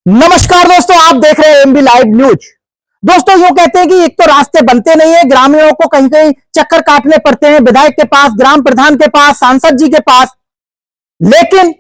नमस्कार दोस्तों, आप देख रहे हैं एमबी लाइव न्यूज। दोस्तों, यूं कहते हैं कि एक तो रास्ते बनते नहीं है, ग्रामीणों को कहीं कहीं चक्कर काटने पड़ते हैं, विधायक के पास, ग्राम प्रधान के पास, सांसद जी के पास, लेकिन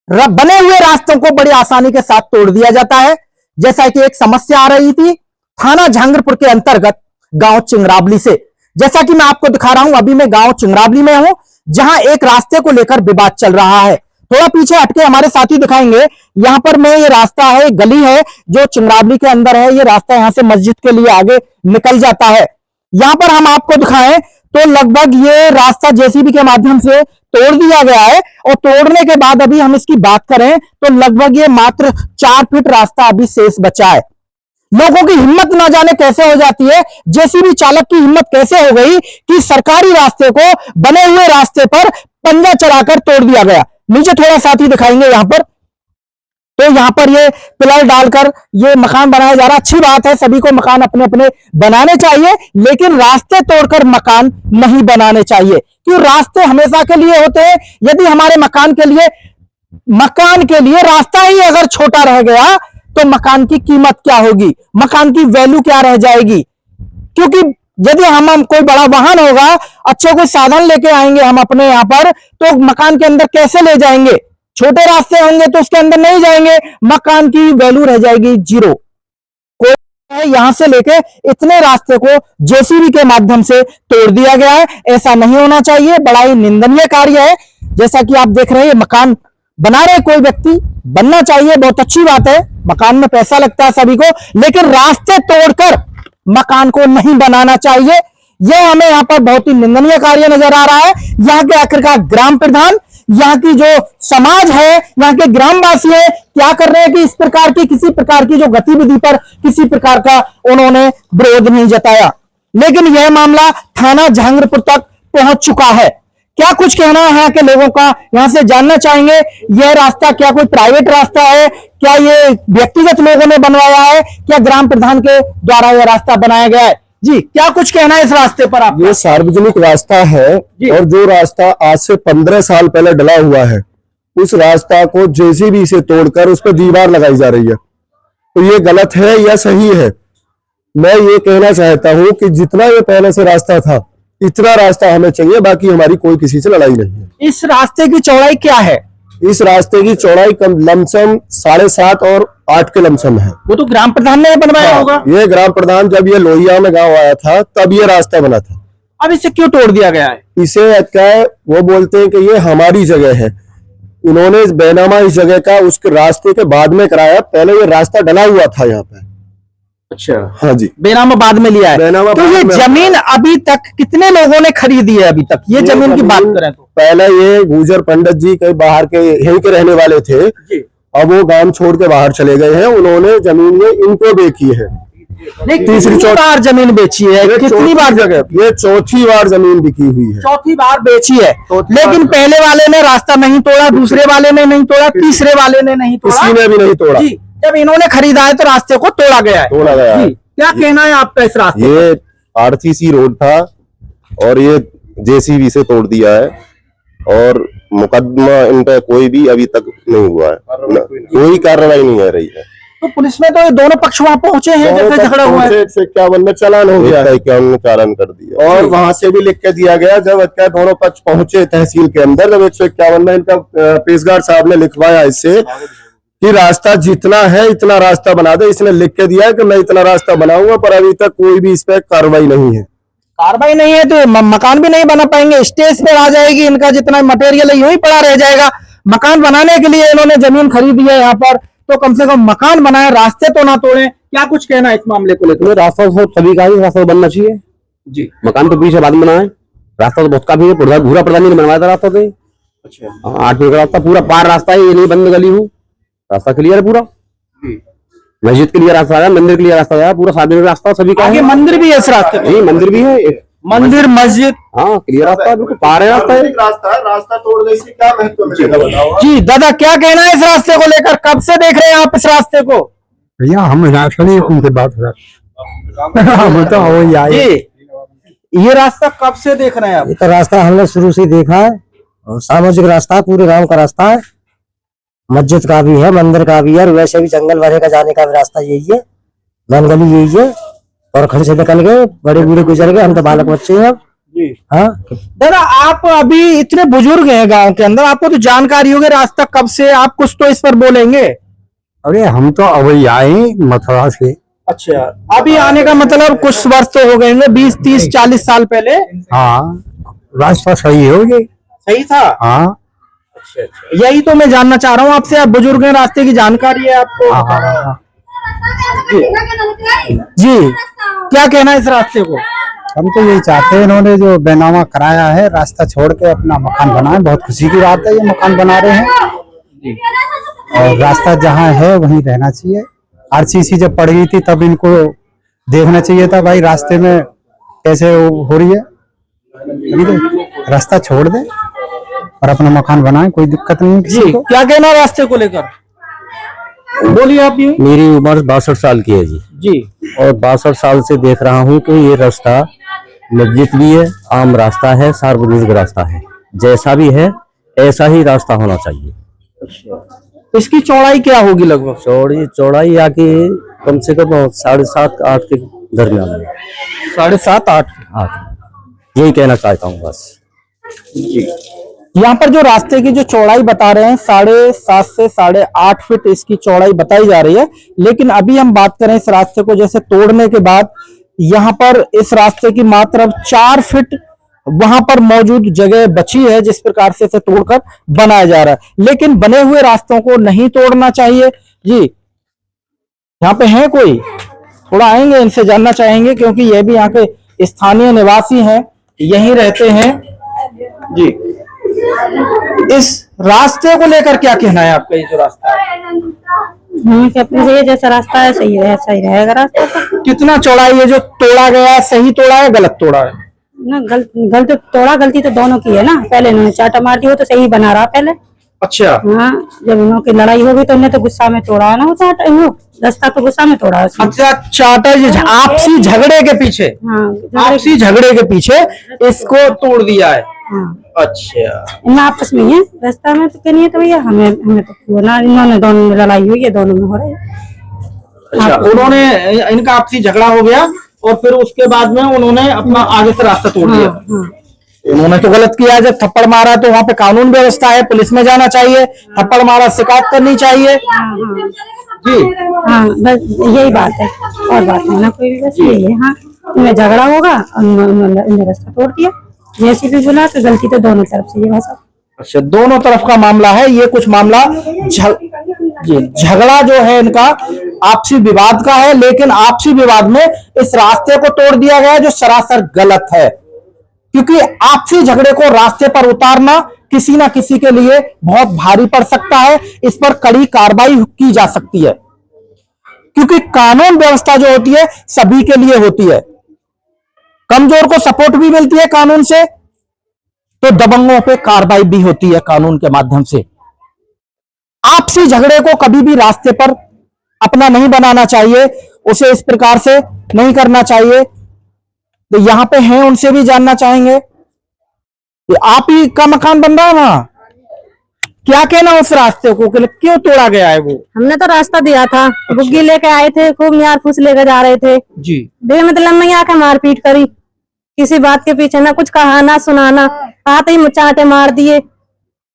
बने हुए रास्तों को बड़ी आसानी के साथ तोड़ दिया जाता है। जैसा कि एक समस्या आ रही थी थाना जहांगीरपुर के अंतर्गत गांव चिंगरावली से। जैसा कि मैं आपको दिखा रहा हूं, अभी मैं गांव चिंगरावली में हूं, जहां एक रास्ते को लेकर विवाद चल रहा है। थोड़ा पीछे हटके हमारे साथी दिखाएंगे। यहां पर मैं ये रास्ता है, गली है जो चिंगरावली के अंदर है। ये रास्ता यहां से मस्जिद के लिए आगे निकल जाता है। यहां पर हम आपको दिखाएं तो लगभग ये रास्ता जेसीबी के माध्यम से तोड़ दिया गया है, और तोड़ने के बाद अभी हम इसकी बात करें तो लगभग ये मात्र 4 फीट रास्ता अभी शेष बचा है। लोगों की हिम्मत ना जाने कैसे हो जाती है, जेसीबी चालक की हिम्मत कैसे हो गई कि सरकारी रास्ते को बने हुए रास्ते पर पंजा चढ़ाकर तोड़ दिया गया। नीचे थोड़ा साथी दिखाएंगे। यहां पर तो यहां पर ये पिलर डालकर ये मकान बनाया जा रहा है। अच्छी बात है, सभी को मकान अपने अपने बनाने चाहिए, लेकिन रास्ते तोड़कर मकान नहीं बनाने चाहिए। क्यों? रास्ते हमेशा के लिए होते हैं। यदि हमारे मकान के लिए रास्ता ही अगर छोटा रह गया तो मकान की कीमत क्या होगी, मकान की वैल्यू क्या रह जाएगी। क्योंकि यदि हम कोई बड़ा वाहन होगा, अच्छे कोई साधन लेके आएंगे हम अपने यहां पर, तो मकान के अंदर कैसे ले जाएंगे? छोटे रास्ते होंगे तो उसके अंदर नहीं जाएंगे, मकान की वैल्यू रह जाएगी जीरो। कोई यहां से लेके इतने रास्ते को जेसीबी के माध्यम से तोड़ दिया गया है। ऐसा नहीं होना चाहिए, बड़ा ही निंदनीय कार्य है। जैसा कि आप देख रहे हैं, मकान बना रहे कोई व्यक्ति, बनना चाहिए, बहुत अच्छी बात है, मकान में पैसा लगता है सभी को, लेकिन रास्ते तोड़कर मकान को नहीं बनाना चाहिए। यह हमें यहां पर बहुत ही निंदनीय कार्य नजर आ रहा है। यहां के आखिरकार ग्राम प्रधान, यहाँ की जो समाज है, यहाँ के ग्रामवासी है, क्या कर रहे हैं कि इस प्रकार की किसी प्रकार की जो गतिविधि पर किसी प्रकार का उन्होंने विरोध नहीं जताया। लेकिन यह मामला थाना जहांगीरपुर तक पहुंच चुका है। क्या कुछ कहना है यहाँ के लोगों का, यहां से जानना चाहेंगे। यह रास्ता क्या कोई प्राइवेट रास्ता है, क्या ये व्यक्तिगत लोगों ने बनवाया है, क्या ग्राम प्रधान के द्वारा यह रास्ता बनाया गया है? जी, क्या कुछ कहना है इस रास्ते पर आप? ये सार्वजनिक रास्ता है, और जो रास्ता आज से 15 साल पहले डला हुआ है, उस रास्ता को जेसीबी से तोड़कर उस पर दीवार लगाई जा रही है। तो ये गलत है या सही है? मैं ये कहना चाहता हूं कि जितना ये पहले से रास्ता था, इतना रास्ता हमें चाहिए, बाकी हमारी कोई किसी से लड़ाई नहीं है। इस रास्ते की चौड़ाई क्या है? इस रास्ते की चौड़ाई कम लमसम 7.5 और 8 के लमसम है। वो तो ग्राम प्रधान ने बनवाया होगा। ये ग्राम प्रधान जब ये लोहिया में गांव आया था तब ये रास्ता बना था। अब इसे क्यों तोड़ दिया गया है? इसे क्या है, वो बोलते हैं कि ये हमारी जगह है। उन्होंने इस बैनामा इस जगह का उसके रास्ते के बाद में कराया, पहले ये रास्ता डला हुआ था यहाँ पे। अच्छा, हाँ जी, बेनामा बाद में लिया है। तो ये जमीन अभी तक कितने लोगों ने खरीदी है? अभी तक ये जमीन की बात करें तो पहले ये गुजर पंडित जी कई बाहर के यहीं के रहने वाले थे, अब वो गांव छोड़ के बाहर चले गए हैं। उन्होंने जमीन ये इनको बेची है। तीसरी बार जमीन बेची है। कितनी बार जगह? ये चौथी बार जमीन बिकी हुई है। चौथी बार बेची है। लेकिन पहले वाले ने रास्ता नहीं तोड़ा, दूसरे वाले ने नहीं तोड़ा, तीसरे वाले ने नहीं तोड़ा, किसी ने भी नहीं तोड़ा। जब इन्होंने खरीदा है तो रास्ते को तोड़ा गया है। तोड़ा गया है। क्या कहना है आपका इस रास्ते? ये आरसीसी रोड था और ये जेसीबी से तोड़ दिया है, और मुकदमा इन पे कोई भी अभी तक नहीं हुआ है, कोई कार्रवाई नहीं हो रही है। तो पुलिस में तो ये दोनों पक्ष वहां पहुंचे हैं, जैसे झगड़ा हुआ है। 151 में चालान हो गया, 151 में चालान कर दिया, और वहां से भी लिख के दिया गया। जब दोनों पक्ष पहुंचे तहसील के अंदर, जब 151 में इनका पेशगार साहब ने लिखवाया इससे कि रास्ता जितना है इतना रास्ता बना दे, इसने लिख के दिया है कि मैं इतना रास्ता बनाऊंगा, पर अभी तक कोई भी इस पर कार्रवाई नहीं है। कार्रवाई नहीं है तो मकान भी नहीं बना पाएंगे, स्टेज पे आ जाएगी, इनका जितना मटेरियल है यूं ही पड़ा रह जाएगा। मकान बनाने के लिए इन्होंने जमीन खरीदी है यहाँ पर, तो कम से कम मकान बनाए, रास्ते तो ना तोड़े। क्या कुछ कहना है इस मामले को लेकर? रास्ता तो सभी का ही रास्ता बनना चाहिए जी, मकान तो पीछे बाद में बनाए। रास्ता तो बहुत काफी है, भूरा प्रधान ने बनवाया था रास्ता। तो अच्छा, 8 फीट का रास्ता पूरा पार रास्ता है, ये नहीं बंद गली हूँ, रास्ता क्लियर है पूरा। मस्जिद के लिए रास्ता है, मंदिर के लिए रास्ता है, पूरा सार्वजनिक रास्ता सभी का है। मंदिर भी है इस रास्ते पे? नहीं, मंदिर भी है, मंदिर मस्जिद, हाँ क्लियर रास्ता है, बिल्कुल पार है रास्ता है। रास्ता तोड़ने से क्या महत्व मिलेगा बताओ? जी दादा, क्या कहना है इस रास्ते को लेकर? कब से देख रहे हैं आप इस रास्ते को? भैया हम एक्चुअली उनसे बात कर हम तो हो आए। ये रास्ता कब से देख रहे हैं आप? ये तो रास्ता हमने शुरू से देखा है, और सामाजिक रास्ता है, पूरे गांव का रास्ता है। मस्जिद का भी है, मंदिर का भी है, और वैसे भी जंगल भरे का जाने का भी रास्ता यही है, मेन गली यही है। और खंड से निकल गए, बड़े बूढ़े गुजर गए, हम तो बालक बच्चे हैं अब। हाँ दादा, आप अभी इतने बुजुर्ग हैं गांव के अंदर, आपको तो जानकारी होगी रास्ता कब से, आप कुछ तो इस पर बोलेंगे। अरे हम तो अभी आए मथुरा से। अच्छा, अभी आने का मतलब कुछ वर्ष तो हो गए होंगे, 20, 30, 40 साल पहले। हाँ, रास्ता सही हो ये। सही था। हाँ यही तो मैं जानना चाह रहा हूँ आपसे, आप बुजुर्ग हैं, रास्ते की जानकारी है आपको। हाँ। जी, क्या कहना है इस रास्ते को? हम तो यही चाहते हैं, इन्होंने जो बैनामा कराया है, रास्ता छोड़ के अपना मकान बनाए, बहुत खुशी की बात है, ये मकान बना रहे हैं। और रास्ता जहाँ है वहीं रहना चाहिए। आरसीसी जब पड़ गई थी तब इनको देखना चाहिए था भाई रास्ते में कैसे हो रही है, रास्ता छोड़ दे और अपना मकान बनाए, कोई दिक्कत नहीं है किसी को। क्या कहना है रास्ते को लेकर, बोलिए आप भी। मेरी उम्र 62 साल की है जी। और 62 साल से देख रहा हूँ कि ये रास्ता मस्जिद भी है, आम रास्ता है, सार्वजनिक रास्ता है, जैसा भी है ऐसा ही रास्ता होना चाहिए। इसकी चौड़ाई क्या होगी लगभग? चौड़ाई आके कम से कम 7.5 8 के दरमियान में। 7.5 8 यही कहना चाहता हूँ बस। यहाँ पर जो रास्ते की जो चौड़ाई बता रहे हैं 7.5 से 8.5 फीट इसकी चौड़ाई बताई जा रही है। लेकिन अभी हम बात करें इस रास्ते को जैसे तोड़ने के बाद, यहाँ पर इस रास्ते की मात्र 4 फीट वहां पर मौजूद जगह बची है, जिस प्रकार से इसे तोड़कर बनाया जा रहा है। लेकिन बने हुए रास्तों को नहीं तोड़ना चाहिए। जी, यहाँ पे है कोई, थोड़ा आएंगे, इनसे जानना चाहेंगे, क्योंकि ये भी यहाँ के स्थानीय निवासी हैं, यहीं रहते हैं। जी, इस रास्ते को लेकर क्या कहना है आपका? ये जो रास्ता है, जैसा रास्ता है सही है, सही रहेगा रास्ता। तो कितना चौड़ाई है जो तोड़ा गया है, सही तोड़ा है गलत तोड़ा है? ना गलत तोड़ा, गलती तो दोनों की है ना। पहले इन्होंने चाटा मार दिया, तो सही बना रहा पहले। अच्छा। हाँ, जब इन्हों की लड़ाई हो गई तो इन्हें तो गुस्सा में तोड़ा है ना वो चाटा, रास्ता तो गुस्सा में तोड़ा है उसने। अच्छा, चाटा आपसी झगड़े के पीछे, आपसी झगड़े के पीछे इसको तोड़ दिया है। अच्छा, इनमें आपस में ही है, रास्ता में तो नहीं है। तो भैया हमें तो ना, इन्होंने दोनों में लड़ाई हुई है, दोनों में हो रही है। अच्छा, उन्होंने इनका आपसी झगड़ा हो गया और फिर उसके बाद में उन्होंने अपना आगे से रास्ता तोड़ दिया। उन्होंने तो गलत किया, जब थप्पड़ मारा तो वहाँ पे कानून व्यवस्था है, पुलिस में जाना चाहिए, थप्पड़ मारा शिकायत करनी चाहिए। जी हाँ, बस यही बात है, और बात नहीं ना कोई भी, बस यही है। हाँ, इनमें झगड़ा होगा, उन्होंने रास्ता तोड़ दिया, जैसे भी बोला तो गलती तो दोनों तरफ से है सब। अच्छा, दोनों तरफ का मामला है ये, कुछ मामला झगड़ा जो है इनका आपसी विवाद का है, लेकिन आपसी विवाद में इस रास्ते को तोड़ दिया गया जो सरासर गलत है, क्योंकि आपसी झगड़े को रास्ते पर उतारना किसी ना किसी के लिए बहुत भारी पड़ सकता है। इस पर कड़ी कार्रवाई की जा सकती है, क्योंकि कानून व्यवस्था जो होती है सभी के लिए होती है। कमजोर को सपोर्ट भी मिलती है कानून से, तो दबंगों पे कार्रवाई भी होती है कानून के माध्यम से। आपसी झगड़े को कभी भी रास्ते पर अपना नहीं बनाना चाहिए, उसे इस प्रकार से नहीं करना चाहिए। तो यहां पे हैं, उनसे भी जानना चाहेंगे कि आप ही का मकान बन रहा है वहां, क्या कहना उस रास्ते को, क्यों तोड़ा गया है वो? हमने तो रास्ता दिया था, बुग्गी लेके आए थे, खूब यार फूस लेकर जा रहे थे जी। बेमतलब में आके मारपीट करी, किसी बात के पीछे ना कुछ कहा ना सुनाना, आते ही चाटे मार दिए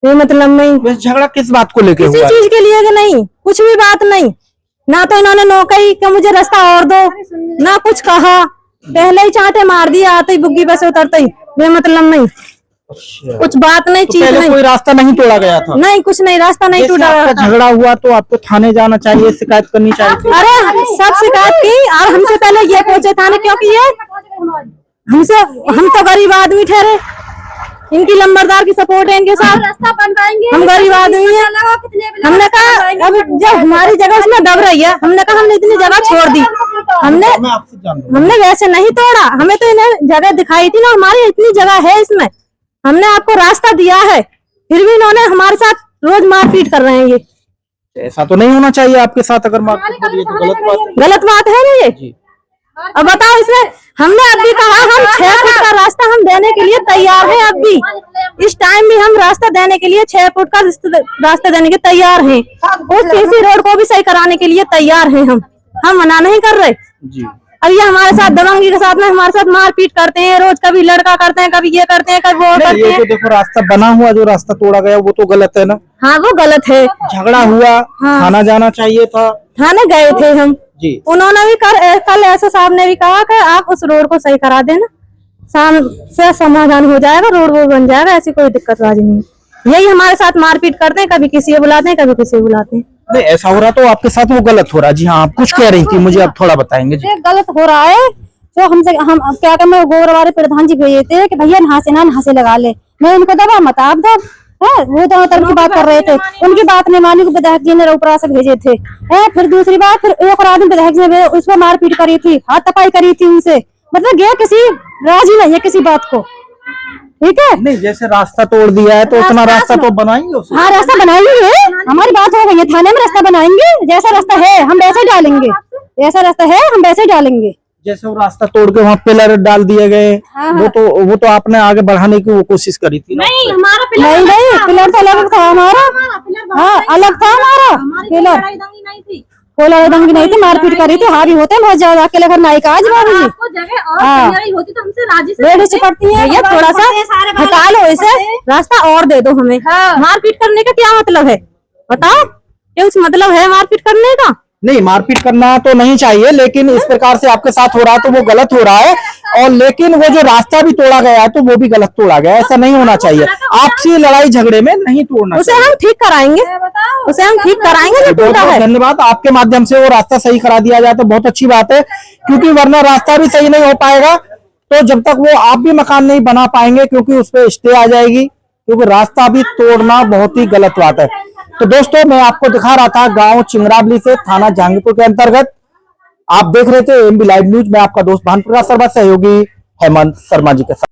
बेमतलब में। बस झगड़ा किस बात को लेके किसी हुआ है? चीज के लिए कि नहीं, कुछ भी बात नहीं ना, तो इन्होंने नौकरी कि मुझे रास्ता और दो ना, कुछ कहा, पहले ही चाटे मार दिया, आते ही बुग्गी बस उतरते ही बेमतलब नहीं। कुछ बात नहीं, तो चीज पहले नहीं, कोई रास्ता नहीं तोड़ा गया था? नहीं कुछ नहीं, रास्ता नहीं जैसे टूटा। आपका झगड़ा हुआ तो आपको थाने जाना चाहिए, शिकायत करनी चाहिए। अरे सब शिकायत की, और हमसे पहले ये पहुंचे थाने, क्योंकि ये हमसे, हम तो गरीब आदमी ठहरे, इनकी लंबरदार की सपोर्ट है इनके साथ, रास्ता बनवाएंगे, हम गरीब आदमी हैं। हमने कहा अब जब हमारी जगह उसमें दब रही है, हमने कहा हमने इतनी जगह छोड़ दी, हमने वैसे नहीं तोड़ा, हमें तो इन्हें जगह दिखाई थी ना, हमारी इतनी जगह है इसमें, हमने आपको रास्ता दिया है, फिर भी इन्होंने हमारे साथ रोज मारपीट कर रहे हैं। ये ऐसा तो नहीं होना चाहिए आपके साथ, अगर मारपीट हो रही है तो गलत बात है। गलत बात है ना ये। अब बताओ, इसमें हमने अब भी कहा हम 6 फुट का रास्ता हम देने के लिए तैयार है, अब भी इस टाइम भी हम रास्ता देने के लिए 6 फुट का रास्ता देने के तैयार हैं। उस सीसी रोड को भी सही कराने के लिए तैयार हैं हम मना नहीं कर रहे जी। अब ये हमारे साथ दबंगी के साथ में हमारे साथ मारपीट करते हैं रोज, कभी लड़का करते हैं, कभी ये करते हैं, कभी वो करते ये हैं। तो देखो रास्ता बना हुआ, जो रास्ता तोड़ा गया वो तो गलत है ना। हाँ वो गलत है। झगड़ा हुआ, हाँ। थाना जाना चाहिए था। थाने गए थे हम जी। उन्होंने भी कल ऐसे साहब ने भी कहा कि आप उस रोड को सही करा देना, शाम से समाधान हो जाएगा, रोड वो बन जाएगा, ऐसी कोई दिक्कत बाजी नहीं। यही हमारे साथ मारपीट करते हैं, कभी किसी को बुलाते हैं, कभी किसी को बुलाते हैं। नहीं ऐसा हो रहा तो आपके साथ वो गलत हो रहा। जी हाँ, आप कुछ कह रही थी, मुझे अब थोड़ा बताएंगे जी। ये गलत हो रहा है। तो हमसे हम क्या कर, मैं गोबर वाले प्रधान जी भेजे थे कि भैया नहा से लगा ले, मैं उनको दबा मत आप दब है, वो दोनों तरफ की बात कर रहे थे, उनकी बात नहीं मानी, विधायक जी ने ऊपर से भेजे थे। फिर दूसरी बात, फिर एक और आदमी विधायक जी ने उस पर मारपीट करी थी, हाथ तपाई करी थी उनसे, मतलब ये किसी राजी नहीं है किसी बात को। ठीक है, नहीं जैसे रास्ता तोड़ दिया है तो उतना रास्ता तो बनाएंगे उसे। हाँ रास्ता बनाएंगे, हमारी बात हो गई है, थाने में रास्ता बनाएंगे, जैसा रास्ता है हम वैसे डालेंगे, जैसा रास्ता है हम वैसे डालेंगे। जैसे वो रास्ता तोड़ के वहाँ पिलर डाल दिए गए, वो तो आपने आगे बढ़ाने की वो कोशिश करी थी। नहीं हमारा पिलर नहीं, पिलर तो अलग था हमारा। हाँ अलग था हमारा पिलर, कोई लड़ाई दंगी नहीं थी, मारपीट करी थी, हावी होते हैं बहुत ज्यादा, अकेले घर नायिका आज बाबू जी से पड़ती है। ये थोड़ा सा हटा लो इसे, रास्ता और दे दो हमें। मारपीट करने का क्या मतलब है बताओ, ये कुछ मतलब है मारपीट करने का? नहीं मारपीट करना तो नहीं चाहिए, लेकिन इस प्रकार से आपके साथ हो रहा है तो वो गलत हो रहा है। और लेकिन वो जो रास्ता भी तोड़ा गया है तो वो भी गलत तोड़ा गया है, ऐसा नहीं होना चाहिए। आपसी लड़ाई झगड़े में नहीं तोड़ना उसे हम ठीक कराएंगे, उसे हम ठीक कराएंगे जो टूटा है। धन्यवाद, आपके माध्यम से वो रास्ता सही करा दिया जाए तो बहुत अच्छी बात है, क्योंकि वरना रास्ता भी सही नहीं हो पाएगा तो जब तक वो आप भी मकान नहीं बना पाएंगे, क्योंकि उस पर स्टे आ जाएगी, क्योंकि रास्ता भी तोड़ना बहुत ही गलत बात है। तो दोस्तों मैं आपको दिखा रहा था गांव चिंगराबली से, थाना जहांगीरपुर के अंतर्गत। आप देख रहे थे एमबी लाइव न्यूज में आपका दोस्त भानु प्रकाश शर्मा, सहयोगी हेमंत शर्मा जी के साथ।